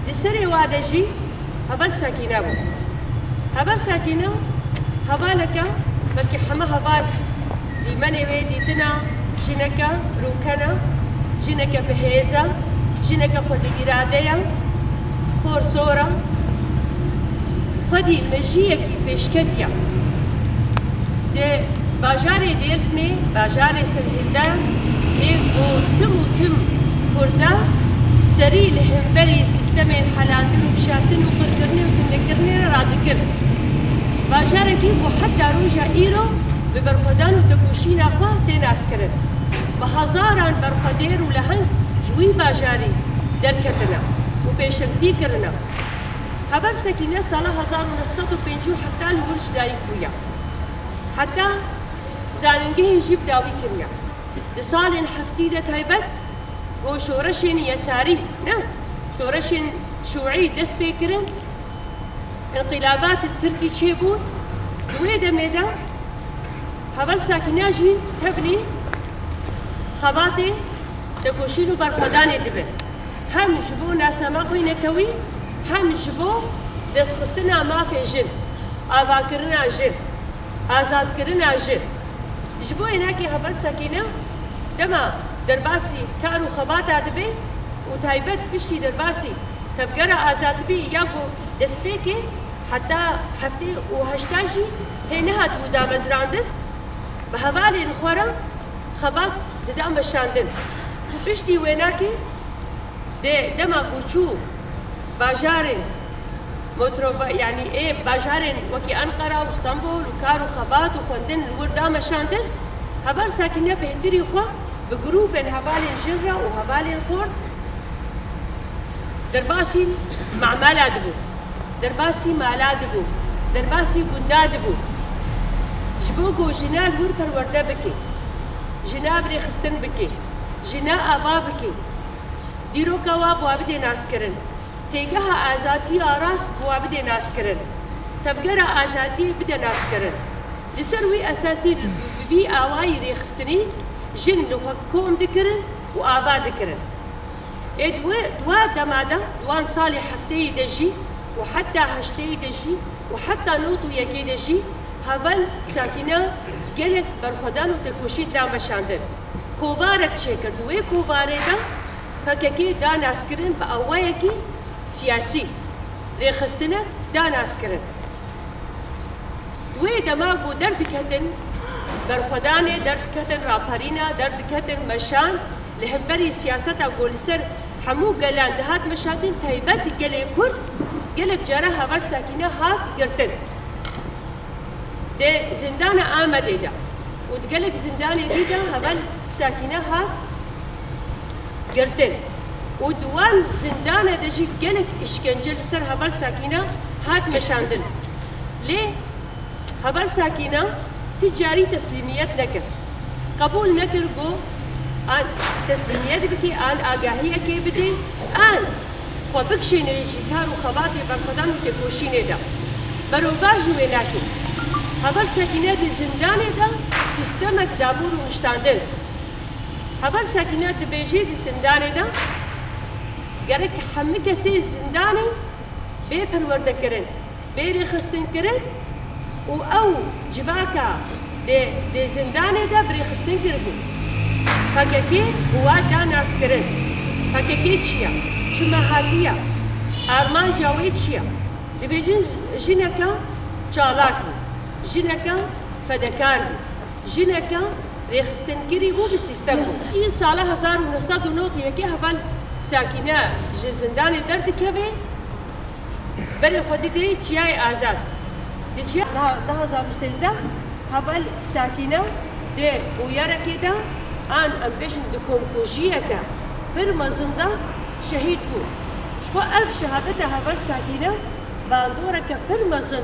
دسري وادجي هبل ساكنة بو هبل ساكنة هبالك بلكي حما هبال دي مني دي تنا جنكا روكنا جنكا بهيزا جنكا خودي إرادية خورسورا خودي مجيكي بيشكتيا دي باجاري ديرسمي باجاري سرهندا إيقو تم كوردا سري لهمبري سيستمي الحلاندر وبشاتن وقرقرني وتنكرني رادكر باجاركي وحتى روجا إيرو ببرخدان وتكوشين أخوة تناسكرن بهزاران برخدير ولهن جوي باجاري دركتنا وبيشمتي كرنا هبل سكينة سالة 1950 حتى الورش دايك بويا حتى زارنجه يجيب داوي كرنا دسالين حفتيدة تايبت قو شورشين يساري نا شورشين شيوعي دس بيكرن انقلابات التركي تشيبون دويدا ميدا هبل ساكناجي تبني خباتي دكوشينو برخداني دبن هم جبو ناسنا ما خوي نتوي هم جبو دس خستنا ما في جن آبا كرنا جن آزاد كرنا جن جبو هناكي هبل ساكنة دما درباسي كارو خباتا دبي وتايبت بشتي درباسي تبقرا آزاد بي ياقو دسبيكي حتى حفتي وهشتاشي هينها تودا مزراندن بهبالي نخورا خبات ددام بشاندن بشتي ويناكي دما قوشو باجارين متروبا يعني ايه باجارين وكي انقرة واسطنبول وكارو خبات وخندن الوردا مشاندن هبال ساكنة بهدري خوا بجروب هبالي جرة وهبالي الخورد درباسي مع مالادبو درباسي مالادبو درباسي قندادبو جبوكو جنا الور پرورده بكي جنا بري خستن بكي جنا آبا بكي دیرو کوا بوابده ناس کرن تیگه آزادی آراست بوابده ناس کرن تبگر آزادی بده ناس کرن لسروي أساسي بي آواي ريخستني جن نخكوم دكرن وآبا دكرن دوا دمادا دوان صالي حفتي دجي وحتى هشتي دجي وحتى نوتو يكي دجي هبل ساكنة قلق برخدان وتكوشيد دا مشاندن كوبارك شكر دوي كوباري دا فككي دا ناسكرن بأوايكي سياسي ريخستنا دا ناسكرن دوي دماغو درد كتن برخداني درد كتن رابرينا درد كتن مشان لهمبري سياسة أقول سر حمو قلان دهات مشاكل تايبات قلي كرد قلق جارة هبل ساكنة هات قرتن ده زندان آمده ده وتقلق زندان ديدا هبل ساكنة هات قرتن ودوان زندان دجي قلق إشكنجل سر هبل ساكنة هات مشاندن ليه هبل ساكنة تجاري تسليميات نكر قبول نكر جو آن تسليميات بكي آن آگاهية كي بدي آن خبكشين يجي كارو خباتي برخدان وتكوشين دا بروباجو ويناكي هبل ساكنات الزندان دا سيستمك دابور ومشتاندن هبل ساكنات بيجي دي زندان دا قالك حمك سي زنداني بي پروردكرن بي رخستن كرن او جباكا دي زنداني دا بريخستن كربو هكاكي هو دا ناس كرن هكاكي تشيا چما هاتيا ارمان جاوي تشيا دي بيجين جنكا چالاكي جنكا فدكاري جنكا ريخستن كربو بالسيستم دي سالة 1909 يكي هبل ساكنة زنداني درد كبي بري خودي دي تشياي آزاد دي تشيا ده 2016 هبل ساكنة دي ويارا كده آن أمبيشن دكومبوجية كا برمزندا شهيد بو شو ألف شهادة هبل ساكنة باندورا كا برمزن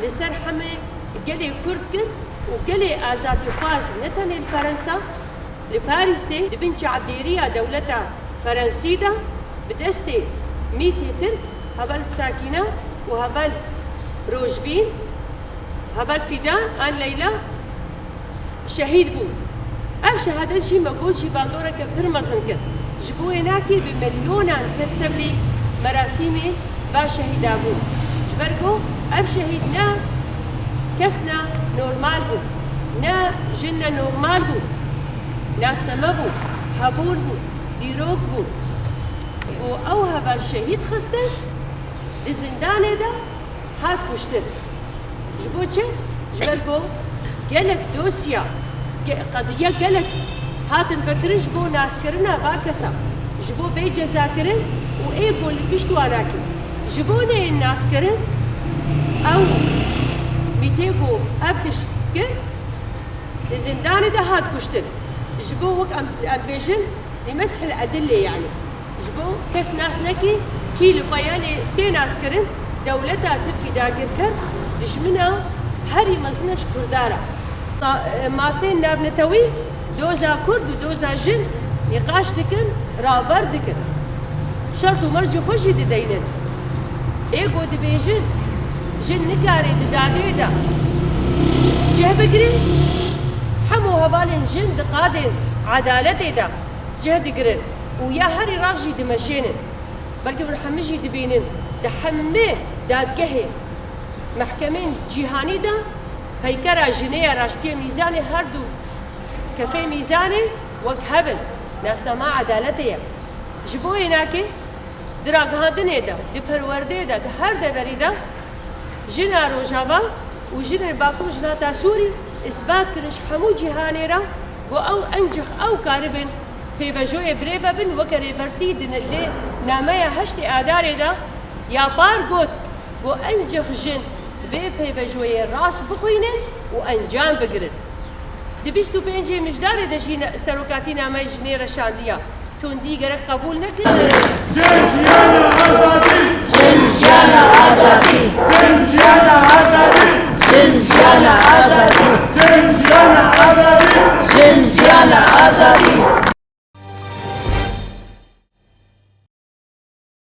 لسر حمي قلي كردكن وقلي آزاتي خواز نتني الفرنسا لباريسي لبنت عبديرية دولتها فرنسيدا بدستي 100 ترك هبل ساكنة وهبل روجبين هبل فدان آن ليلى شهيد بو أم شهادة جي مقول جي باندورا كبير مزنكر جبو هناكي بمليونان كستبلي مراسیمی با شهیدا بوو جبرگو ئەف شەهید نا کەسنا نۆرمال بوو نا ژنە نۆرمال بوو ناسنەمە بوو هەبوون بوو دیرۆک بوو بۆ ئەو هەڤەر شەهید خستن لە زیندانێدا هات کوشتن ji bo çi ji ber ku gelek dosya qediye gelek hatin vekirin ji bo naskirina va kesa ji bo bê cezakirin û ê bû li piştwan nakin ji bo neyên naskirin ew mîtê ku ev tişt kir li zindanê de hat kuştin ji bo wek em bêjin li meshil edillê yani ji bo kes nas nekî kî li xweya lê tê naskirin dewleta Tirkî dagir kir dijmina herî mezin ji Kurdaran maseyên navnetewî doza Kurd û doza jin nîqaş dikin raber dikin şert û mercê xwe jî dideynin ê got dibêjin jin nikarê di dadê de cih bigirin hemû hevalên jin di qadên edaletê de cih digirin û ya herî rast jî dimeşênin belkî min hemû jî dibînin di hemû dadgehê محکمین جیهانی دا پیکرا جنه راشتی میزان هر دو کفه میزانه وک هبل ناسنما عدالتیه جبو ایناکه دراغاندنه دا دی پرورده دا هر دبری دا جنا روجاوا و جنا باکو جنا تاسوری اثبات کرش همو جیهانی را و او انجخ او کاربن پیوجوی بریبا بن وکری برتی دی نامه هشت آداره دا یا بار گوت و انجخ جن بێ پەیوەژۆیە ڕاست بخوێنن و ئەنجام بگرن di bîst û pêncê mijdarê de jî serokatî nameyê jinê reşandiya tundî gerek qebûl nekir